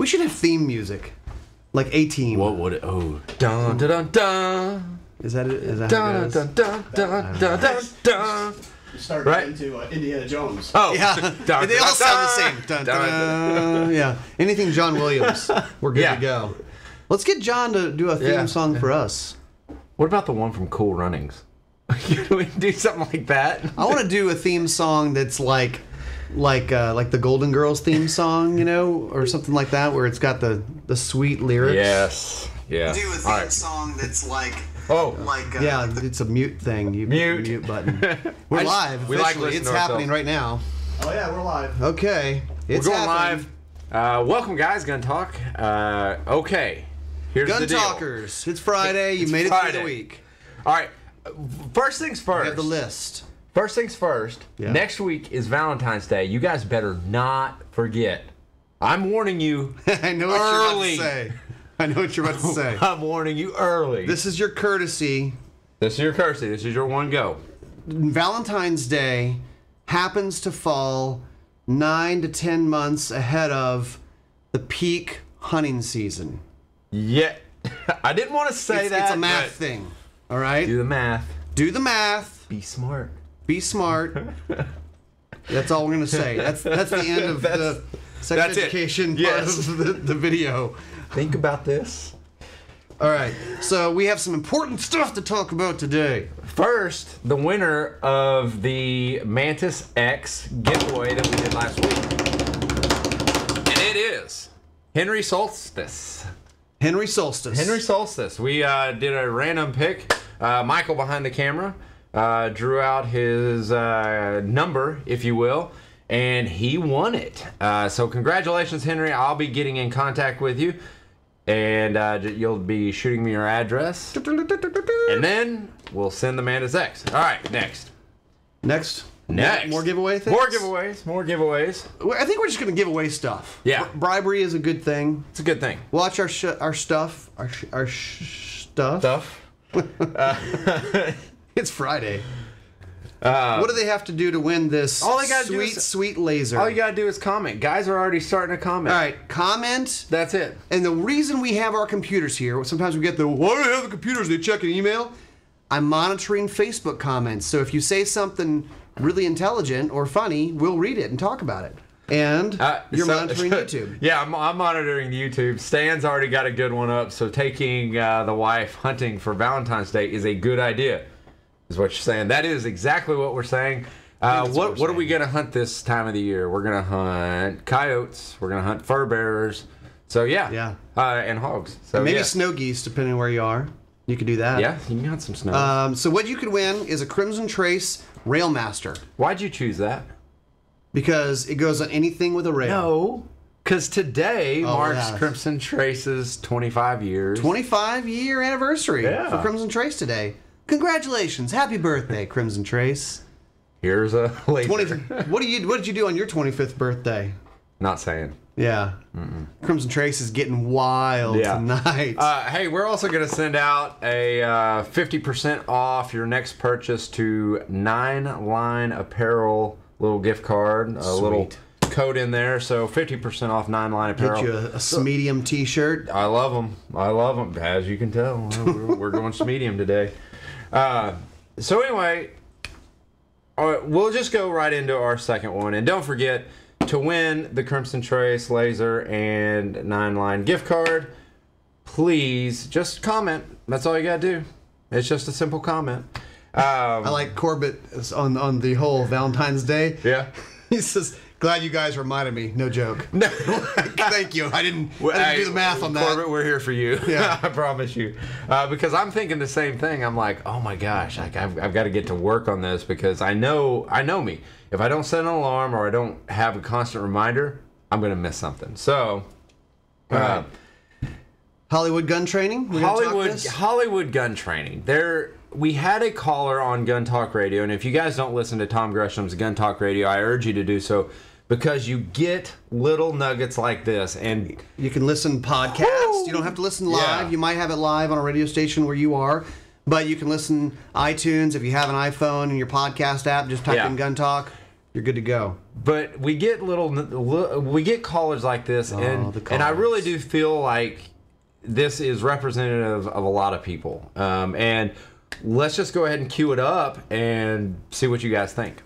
We should have theme music, like A-Team. What would it? Oh, dun dun dun dun. Is that it? Is that Dun how it dun goes? dun dun dun dun dun. Start Right. into Indiana Jones. Oh, Yeah, dun, they all dun, sound the dun, same. Dun, dun, dun. Yeah, anything John Williams, we're good Yeah. to go. Let's get John to do a theme Yeah. song for us. What about the one from Cool Runnings? Can we do something like that? I want to do a theme song that's like the Golden Girls theme song, you know, or something like that, where it's got the sweet lyrics. Yes. Yeah. Do a theme All right. song that's like. Oh. Yeah, it's a mute thing. You Mute. button. We're live. we like officially. listening It's to happening ourselves. right now. Oh yeah, we're live. Okay, it's We're going happening. live. Welcome, guys. Gun Talk. Okay. Here's Gun the deal. Talkers. It's Friday. You made it Friday. through the week. All right. First things We first. have the list. First things first. Yeah. Next week is Valentine's Day. You guys better not forget. I'm warning you. I know what you're about Early. to say. I know what you're about to say. I'm warning you early. This is your courtesy. This is your courtesy. This is your one go. Valentine's Day happens to fall 9 to 10 months ahead of the peak hunting season. Yeah. I didn't want to say that. It's a math but thing. All right? Do the math. Do the math. Be smart. Be smart. That's all we're going to say. That's the end of the sex that's it. education Yes. part of the video. Think about this. All right. So we have some important stuff to talk about today. First, the winner of the Mantis X giveaway that we did last week. And it is Henry Solstice. Henry Solstice. Henry Solstice. We did a random pick. Michael behind the camera drew out his number, if you will, and he won it. So congratulations, Henry. I'll be getting in contact with you, and you'll be shooting me your address, and then we'll send the Mantis X. All right, next. Next. Next. More giveaway things? More giveaways. More giveaways. I think we're just going to give away stuff. Yeah. Bribery is a good thing. It's a good thing. Watch our stuff. Stuff. It's Friday. What do they have to do to win this All they gotta do sweet, is- sweet laser? All you gotta do is comment. Guys are already starting to comment. All right, comment. That's it. And the reason we have our computers here, sometimes we get the, why do they have the computers? They check an email. I'm monitoring Facebook comments. So if you say something really intelligent or funny, we'll read it and talk about it. And you're monitoring YouTube. Yeah, I'm monitoring YouTube. Stan's already got a good one up, so taking the wife hunting for Valentine's Day is a good idea, is what you're saying. That is exactly what we're saying. What are we going to hunt this time of the year? We're going to hunt coyotes. We're going to hunt fur bearers. So, yeah. And hogs. So, And maybe yeah. snow geese, depending on where you are. You could do that. Yeah, you can hunt some snow. So what you could win is a Crimson Trace Railmaster. Why'd you choose that? Because it goes on anything with a rail. No, because today marks yeah. Crimson Trace's 25 years. 25-year anniversary Yeah. for Crimson Trace today. Congratulations. Happy birthday, Crimson Trace. Here's a laser. What did you do on your 25th birthday? Not saying. Yeah. Crimson Trace is getting wild tonight. Hey, we're also going to send out a 50% off your next purchase to 9 Line Apparel little gift card. A little code in there. So 50% off 9 Line Apparel. Get you a medium t-shirt. I love them. I love them. As you can tell, we're going medium today. So anyway, we'll just go right into our second one. And don't forget, to win the Crimson Trace laser and 9 Line gift card, please just comment. That's all you gotta do. It's just a simple comment. I like Corbett on the whole Valentine's Day. Yeah. He says, glad you guys reminded me. No joke. No. Thank you. I didn't do the math on that. Corbett, we're here for you. Yeah. I promise you. Because I'm thinking the same thing. I'm like, oh my gosh, I've got to get to work on this because I know me. If I don't set an alarm or I don't have a constant reminder, I'm going to miss something. So, Right. Hollywood gun training? Hollywood gun training. We had a caller on Gun Talk Radio, and if you guys don't listen to Tom Gresham's Gun Talk Radio, I urge you to do so because you get little nuggets like this. And you can listen podcast. You don't have to listen live. Yeah. You might have it live on a radio station where you are, but you can listen iTunes if you have an iPhone in your podcast app. Just type in Gun Talk. you're good to go. But we get we get callers like this, and I really do feel like this is representative of a lot of people. And let's just go ahead and cue it up and see what you guys think.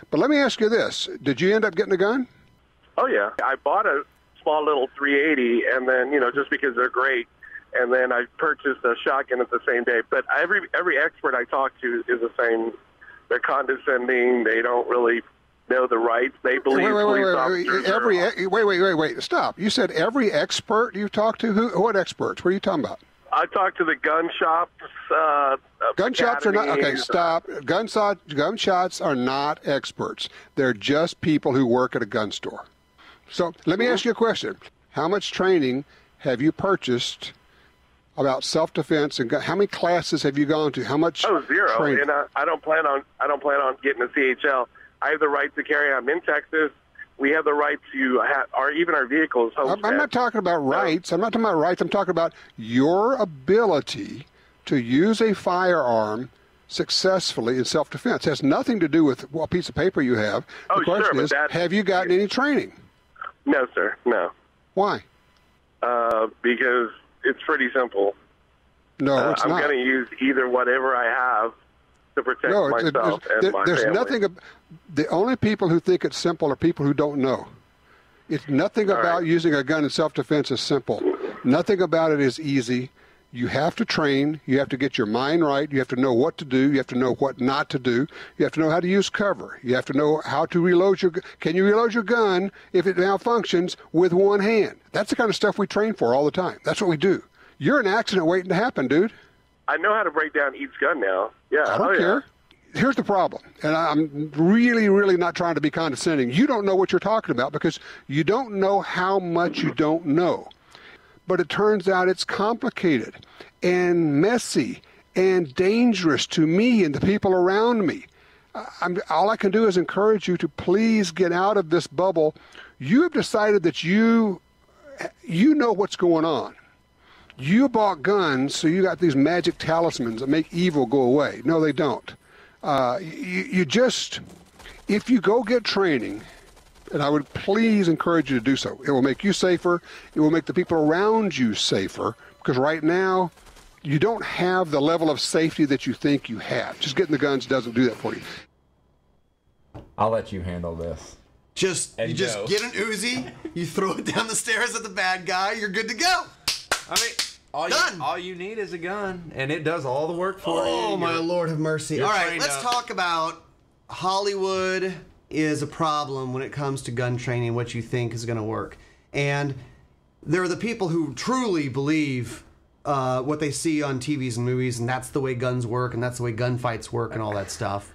But let me ask you this. Did you end up getting a gun? Oh, yeah. I bought a small little 380, and then, just because they're great, and then I purchased a shotgun at the same day. But every expert I talk to is the same. They're condescending. They don't really know the rights. They believe police officers Wait. Stop. You said every expert you talk to? What experts? What are you talking about? I talked to the gun shops. Gun shops are not, okay, stop. Gun shops are not experts. They're just people who work at a gun store. So let me ask you a question. How much training have you purchased about self-defense, and how many classes have you gone to? How much? Oh, zero. training? And I don't plan on getting a CHL. I have the right to carry. I'm in Texas. We have the right to or even our vehicles. I'm not talking about rights. I'm not talking about rights. I'm talking about your ability to use a firearm successfully in self-defense. It has nothing to do with what piece of paper you have. The question is, have you gotten any training? No, sir. No. Why? Because it's pretty simple. No, it's I'm not. I'm going to use either whatever I have to protect myself and my there's family. nothing. The only people who think it's simple are people who don't know. It's nothing about using a gun in self-defense is simple. Nothing about it is easy. You have to train. You have to get your mind right. You have to know what to do. You have to know what not to do. You have to know how to use cover. You have to know how to reload your gun. Can you reload your gun if it malfunctions with one hand? That's the kind of stuff we train for all the time. That's what we do. You're an accident waiting to happen, dude. I know how to break down each gun now. Yeah. I don't care. Here's the problem, and I'm really, really not trying to be condescending. You don't know what you're talking about because you don't know how much you don't know. But it turns out it's complicated and messy and dangerous to me and the people around me. All I can do is encourage you to please get out of this bubble. You have decided that you know what's going on. You bought guns, so you got these magic talismans that make evil go away. No, they don't. If you go get training, and I would please encourage you to do so. It will make you safer. It will make the people around you safer, because right now you don't have the level of safety that you think you have. Just getting the guns doesn't do that for you. I'll let you handle this. You just get an Uzi, you throw it down the stairs at the bad guy, you're good to go. I mean, all you need is a gun, and it does all the work for you. Oh, my Lord have mercy. All right, let's talk about Hollywood is a problem when it comes to gun training, what you think is going to work. And there are the people who truly believe what they see on TVs and movies, and that's the way guns work, and that's the way gunfights work, and all that stuff.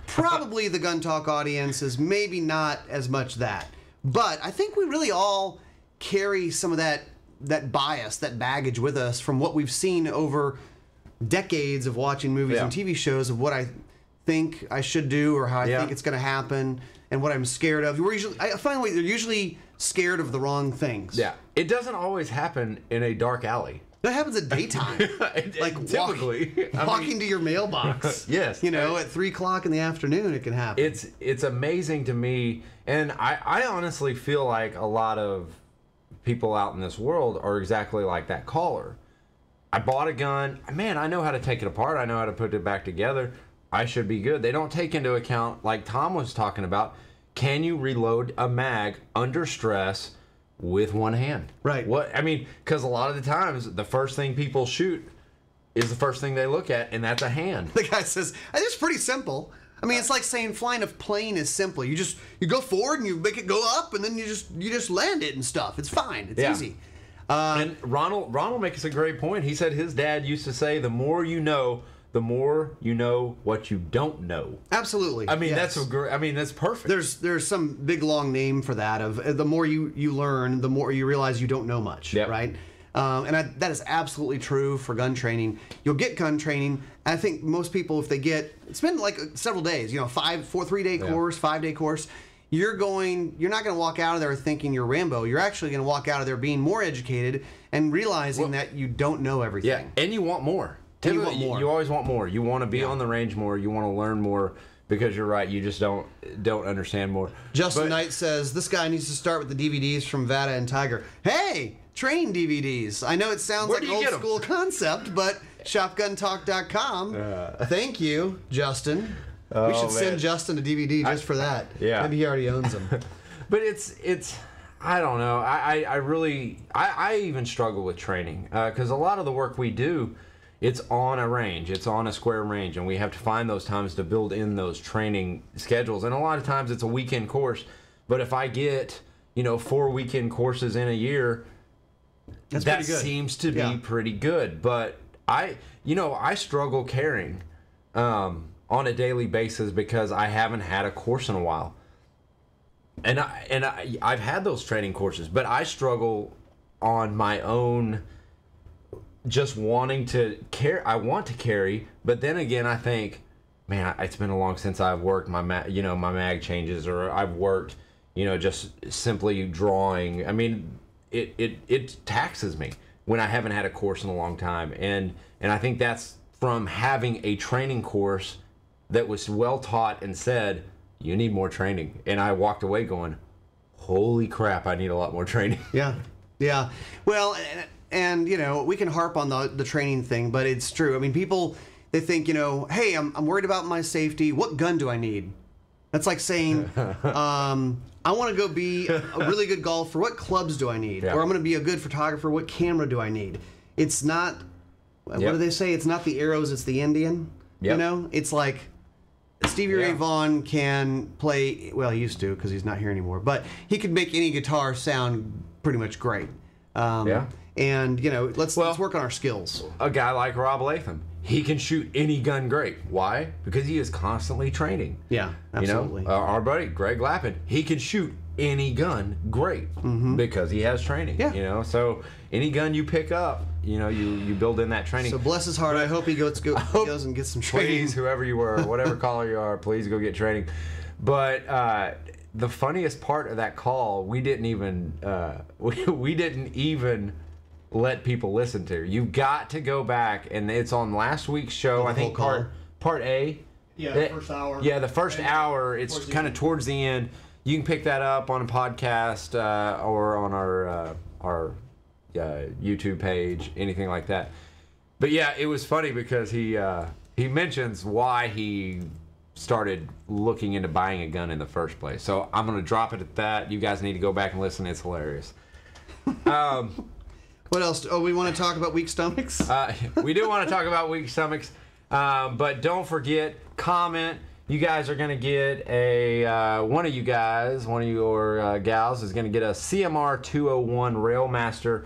Probably the Gun Talk audience is maybe not as much that. But I think we really all carry some of that bias, that baggage with us from what we've seen over decades of watching movies and TV shows of what I think I should do or how I think it's going to happen and what I'm scared of. I find they're usually scared of the wrong things. Yeah. It doesn't always happen in a dark alley. That happens at daytime. Like typically. Walking to your mailbox. Yes. At 3 o'clock in the afternoon it can happen. It's amazing to me, and I honestly feel like a lot of people out in this world are exactly like that caller. I bought a gun. Man, I know how to take it apart. I know how to put it back together. I should be good. They don't take into account, like Tom was talking about, can you reload a mag under stress with one hand? Right. Because a lot of the times, the first thing people shoot is the first thing they look at, and that's a hand. The guy says, it's pretty simple. It's like saying flying a plane is simple. You go forward and you make it go up, and then you just land it and stuff. It's fine. It's easy. And Ronald makes a great point. He said his dad used to say, the more you know what you don't know. Absolutely. Yes. That's perfect. There's some big long name for that of the more you learn, the more you realize you don't know much, right? That is absolutely true for gun training. You'll get gun training. And I think most people, if they it's been like several days, 3-day course, 5-day course. You're not going to walk out of there thinking you're Rambo. You're actually going to walk out of there being more educated and realizing that you don't know everything. Yeah, and you want more. You always want more. You want to be on the range more. You want to learn more because you're right. You just don't understand more. Justin Knight says this guy needs to start with the DVDs from Vada and Tiger. Hey, training DVDs. I know it sounds like an old school concept, but shopguntalk.com. Thank you, Justin. We should send Justin a DVD just for that. Yeah. Maybe he already owns them. But it's I don't know. I really even struggle with training because a lot of the work we do, it's on a range. It's on a square range, and we have to find those times to build in those training schedules. And a lot of times it's a weekend course. But if I get 4 weekend courses in a year, that seems to be pretty good. But I struggle carrying on a daily basis because I haven't had a course in a while. And I've had those training courses, but I struggle on my own, just wanting to carry. I want to carry, but then again, I think, man, it's been a long since I've worked my my mag changes, or I've worked, just simply drawing. I mean, it taxes me when I haven't had a course in a long time, and I think that's from having a training course that was well taught and said, you need more training. And I walked away going, holy crap, I need a lot more training. Yeah. Well, and we can harp on the training thing, but it's true. I mean, people, they think, hey, I'm worried about my safety. What gun do I need? That's like saying, I want to go be a really good golfer. What clubs do I need? Yeah. Or I'm going to be a good photographer. What camera do I need? It's not, what do they say? It's not the arrows, it's the Indian. Yep. It's like, Stevie Ray Vaughan can play, well, he used to because he's not here anymore, but he could make any guitar sound pretty much great. And, let's work on our skills. A guy like Rob Latham, he can shoot any gun great. Why? Because he is constantly training. Yeah, absolutely. Our buddy, Greg Lappin, he can shoot any gun great because he has training. Yeah. So any gun you pick up, you build in that training. So bless his heart. I hope he goes and gets some training. Please, whoever you are, whatever caller you are, please go get training. But the funniest part of that call, we didn't even let people listen to. You've got to go back, and it's on last week's show. I think part A. Yeah, the first hour. Yeah, the first hour. It's kind of towards the end. You can pick that up on a podcast or on our YouTube page, anything like that. But yeah, it was funny because he mentions why he started looking into buying a gun in the first place. So I'm going to drop it at that. You guys need to go back and listen. It's hilarious. What else? Oh, we want to talk about weak stomachs? We do want to talk about weak stomachs. But don't forget, comment. You guys are going to get one of your gals is going to get a CMR 201 Railmaster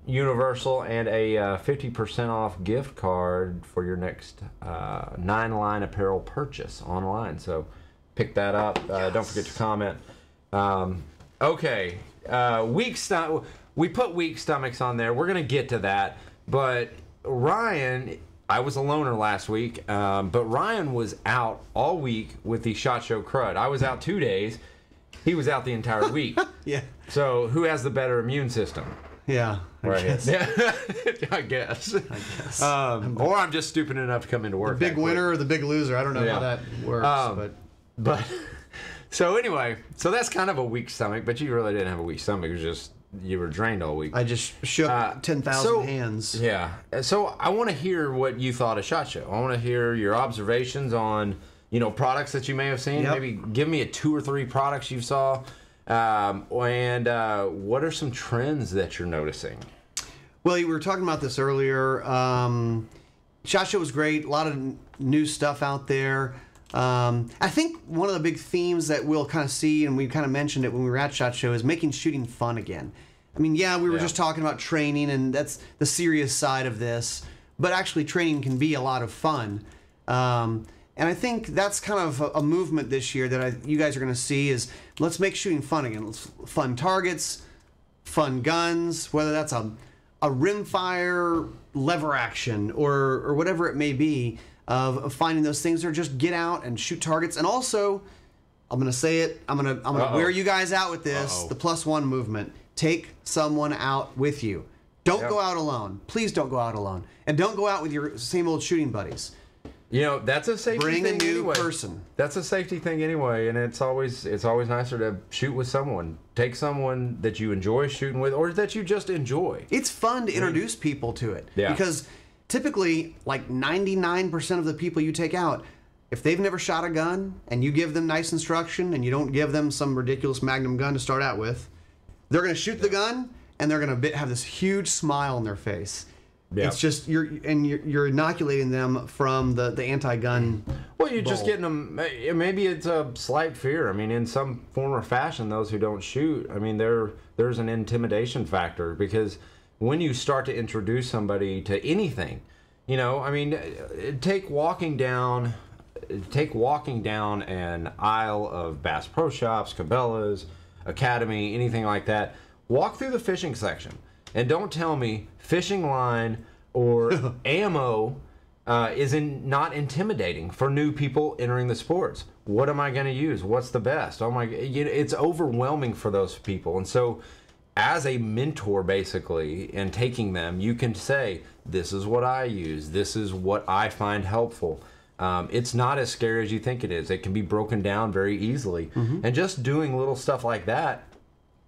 Universal and a 50% off gift card for your next 9-line apparel purchase online. So pick that up. Don't forget to comment. Okay. Weak stomach. We put weak stomachs on there. We're going to get to that. But Ryan, I was a loner last week, but Ryan was out all week with the SHOT Show crud. I was out 2 days. He was out the entire week. Yeah. So who has the better immune system? Yeah. I guess. I guess. Or I'm just stupid enough to come into work. The big winner or the big loser. I don't know how that works. But so anyway, so that's kind of a weak stomach, but you really didn't have a weak stomach. It was just you were drained all week. I just shook 10,000 hands. Yeah. So I want to hear what you thought of SHOT Show. I want to hear your observations on, products that you may have seen. Yep. Maybe give me 2 or 3 products you saw. And what are some trends that you're noticing? Well, we were talking about this earlier. SHOT Show was great. A lot of new stuff out there. I think one of the big themes that we'll kind of see, and we kind of mentioned it when we were at SHOT Show, is making shooting fun again. I mean, we were just talking about training, and that's the serious side of this. But actually, training can be a lot of fun. And I think that's kind of a movement this year that you guys are going to see is let's make shooting fun again. Fun targets, fun guns, whether that's a rimfire, lever action, or whatever it may be, of finding those things, or just get out and shoot targets. And also, I'm going to say it, I'm going to wear you guys out with this, the +1 movement. Take someone out with you. Don't go out alone. Please don't go out alone. And don't go out with your same old shooting buddies. You know, that's a safety Bring thing a new anyway. person. That's a safety thing anyway, and it's always nicer to shoot with someone. Take someone that you enjoy shooting with, or that you just enjoy. It's fun to introduce people to it. Yeah. Because typically, like 99% of the people you take out, if they've never shot a gun and you give them nice instruction and you don't give them some ridiculous Magnum gun to start out with, they're going to shoot the gun and they're going to have this huge smile on their face. Yeah. It's just you're inoculating them from the anti-gun. Well, you're just bulb. getting them. Maybe it's a slight fear. I mean, in some form or fashion, those who don't shoot, I mean, there's an intimidation factor, because when you start to introduce somebody to anything, you know, I mean, take walking down an aisle of Bass Pro Shops, Cabela's, Academy, anything like that. Walk through the fishing section. And don't tell me fishing line or ammo not intimidating for new people entering the sports. What am I going to use? What's the best? Oh my! It's overwhelming for those people. And so, as a mentor, basically, and taking them, you can say, "This is what I use. This is what I find helpful." It's not as scary as you think it is. It can be broken down very easily, and just doing little stuff like that,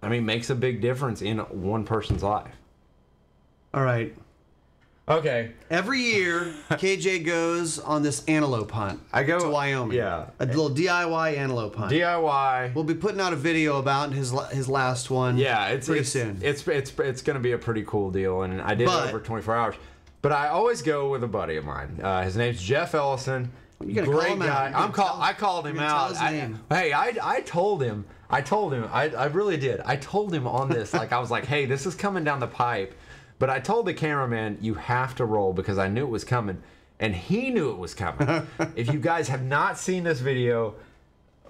I mean, makes a big difference in one person's life. All right. Okay. Every year, KJ goes on this antelope hunt. I go to Wyoming. Yeah. A little DIY antelope hunt. DIY. We'll be putting out a video about his last one. Yeah, it's pretty soon. It's going to be a pretty cool deal, and I did it But- over 24 hours. But I always go with a buddy of mine. His name's Jeff Ellison. You gotta call Great him out. guy. You gotta tell- I called him you're gonna out. tell his name. I told him. I really did. I told him on this. Like, I was like, hey, this is coming down the pipe. But I told the cameraman, you have to roll, because I knew it was coming. And he knew it was coming. If you guys have not seen this video,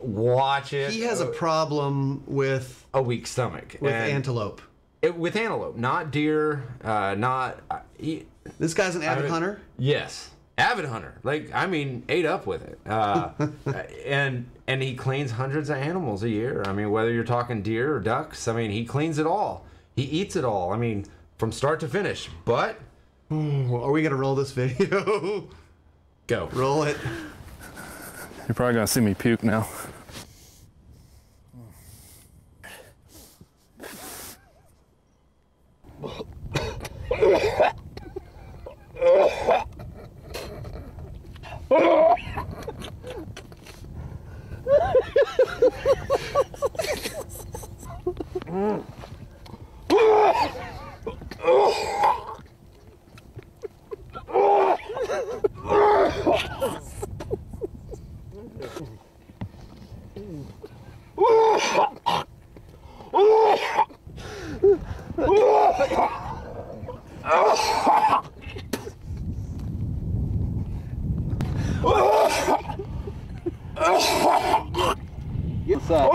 watch it. He has a problem with a weak stomach. And antelope. with antelope, not deer, This guy's an avid hunter. Yes, avid hunter. Like, I mean, ate up with it. And he cleans hundreds of animals a year. I mean, whether you're talking deer or ducks, I mean, he cleans it all. He eats it all. I mean, from start to finish. But Are we gonna roll this video? go. Roll it. You're probably gonna see me puke now. What's up?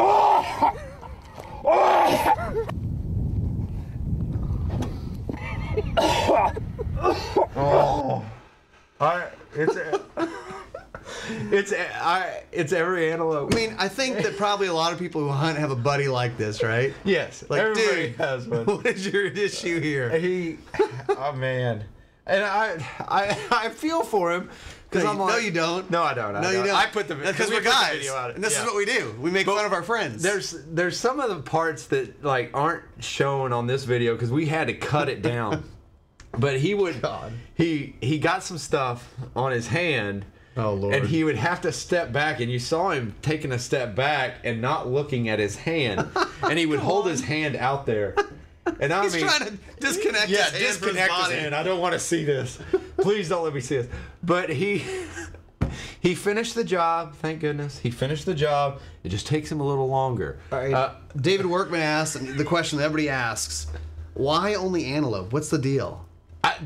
It's every antelope. I mean, I think that probably a lot of people who hunt have a buddy like this, right? Yes, Like, everybody dude, has one. what is your issue here? Oh man, and I feel for him, because I'm like, no, you don't. No, I don't. No, you don't. I put the because we we're put the guys, video out. and this Yeah. is what we do. We make fun of our friends. There's some of the parts that like aren't shown on this video because we had to cut it down. But he would he got some stuff on his hand. Oh, Lord. And he would have to step back, and you saw him taking a step back and not looking at his hand, and he would hold his hand out there. And I He's mean, trying to disconnect yeah, his hand from his disconnect body. his hand. I don't want to see this. Please don't let me see this. But he finished the job. Thank goodness he finished the job. It just takes him a little longer. All right. David Workman asked the question that everybody asks: why only antelope? What's the deal?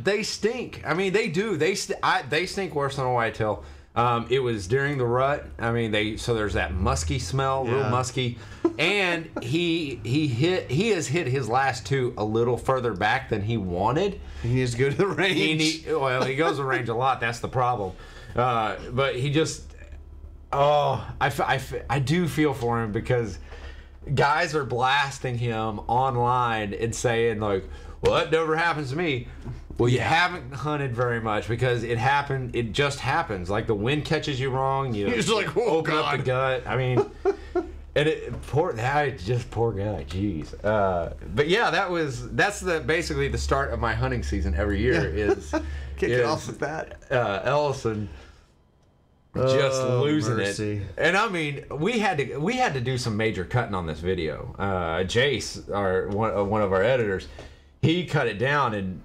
They stink. I mean, they do. They stink worse than a whitetail. It was during the rut. I mean, so there's that musky smell, real musky. And he has hit his last two a little further back than he wanted. He needs to go to the range. He goes to the range a lot. That's the problem. But he just, I do feel for him, because guys are blasting him online and saying like, well, that never happens to me. Well, you haven't hunted very much because it just happens. Like the wind catches you wrong, you You're just like, oh, open up the gut. I mean, and poor guy, jeez. But yeah, that's basically the start of my hunting season every year is Kick it off with that. Ellison just losing mercy. it. And I mean, we had to do some major cutting on this video. Jace, one of our editors, he cut it down and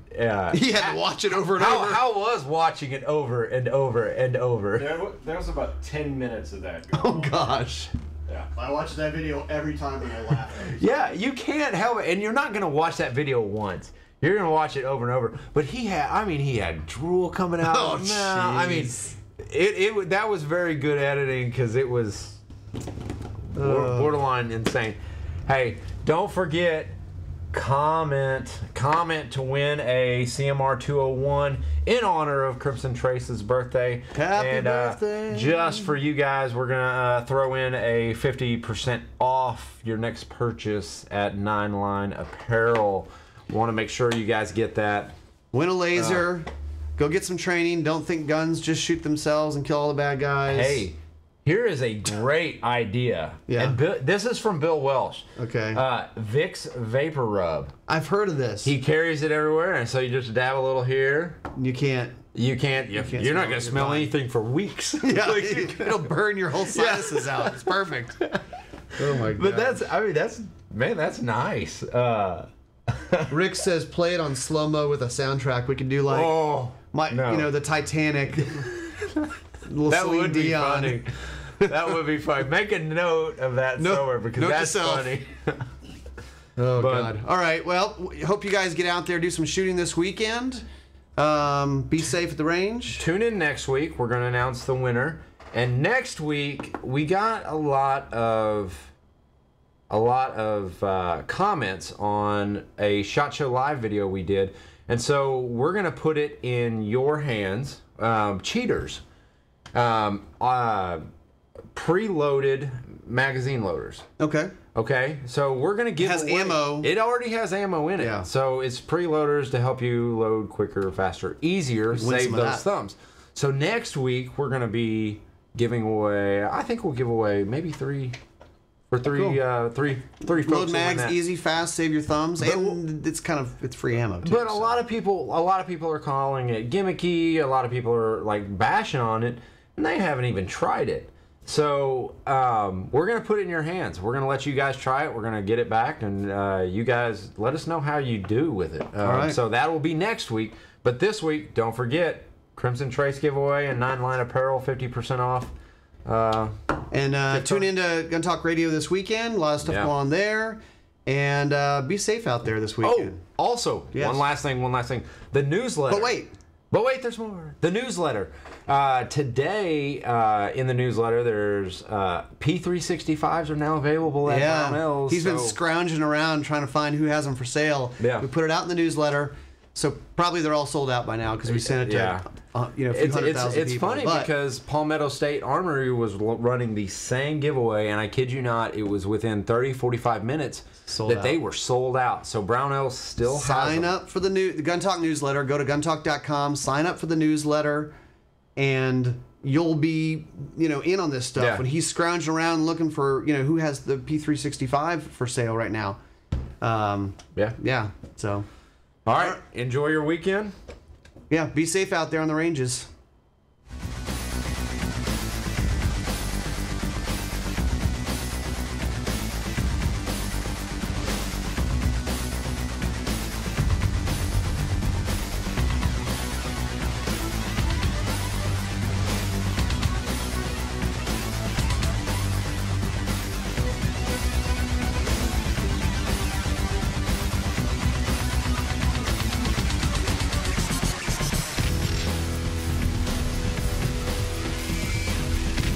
He had to watch it over and over. How was watching it over and over and over? There was about 10 minutes of that going on. Oh gosh. Yeah. I watch that video every time and I laugh. Yeah, you can't help it, and you're not gonna watch that video once. You're gonna watch it over and over. But he had drool coming out. Oh, I mean, that was very good editing because it was borderline insane. Hey, don't forget, comment to win a CMR 201 in honor of Crimson Trace's birthday. Happy birthday. Just for you guys, we're gonna throw in a 50% off your next purchase at 9 Line Apparel. Want to make sure you guys get that. Win a laser. Go get some training. Don't think guns just shoot themselves and kill all the bad guys. Hey, here is a great idea. Yeah. And this is from Bill Welsh. Okay. Vicks Vapor Rub. I've heard of this. He carries it everywhere, and so you just dab a little here. You can't. You're not going to smell anything for weeks. Yeah, it'll burn your whole sinuses out. It's perfect. Oh my god. But that's nice. Rick says play it on slow mo with a soundtrack. We could do like the Titanic. That would be funny. That would be funny. Make a note of that somewhere because that's funny. Oh god. All right. Well, hope you guys get out there, do some shooting this weekend. Be safe at the range. Tune in next week. We're going to announce the winner. And next week we got a lot of comments on a SHOT Show Live video we did, and so we're gonna put it in your hands. Cheaters, preloaded magazine loaders. Okay, so we're gonna give away ammo. It already has ammo in it, Yeah. so it's preloaders to help you load quicker, faster, easier, save those thumbs. So next week we're gonna be giving away. I think we'll give away maybe three. For three folks. Load mags, easy, fast, save your thumbs, and it's free ammo too. But a lot of people are calling it gimmicky. A lot of people are like bashing on it, and they haven't even tried it. So we're gonna put it in your hands. We're gonna let you guys try it. We're gonna get it back, and you guys let us know how you do with it. All right. So that will be next week. But this week, don't forget Crimson Trace giveaway and 9 Line Apparel 50% off. And tune into Gun Talk Radio this weekend. A lot of stuff going on there. And be safe out there this weekend. Oh, also, one last thing. The newsletter. But wait, there's more. The newsletter. Today, in the newsletter, there's P365s are now available at Brownells. He's been scrounging around trying to find who has them for sale. Yeah. We put it out in the newsletter. So probably they're all sold out by now because we sent it to a few 100,000 people. It's funny because Palmetto State Armory was running the same giveaway, and I kid you not, it was within 30-45 minutes they were sold out. So Brownells still has them. Sign up for the Gun Talk newsletter. Go to guntalk.com, sign up for the newsletter, and you'll be in on this stuff. When he's scrounging around looking for who has the P365 for sale right now. So. All right. Enjoy your weekend. Yeah, be safe out there on the ranges.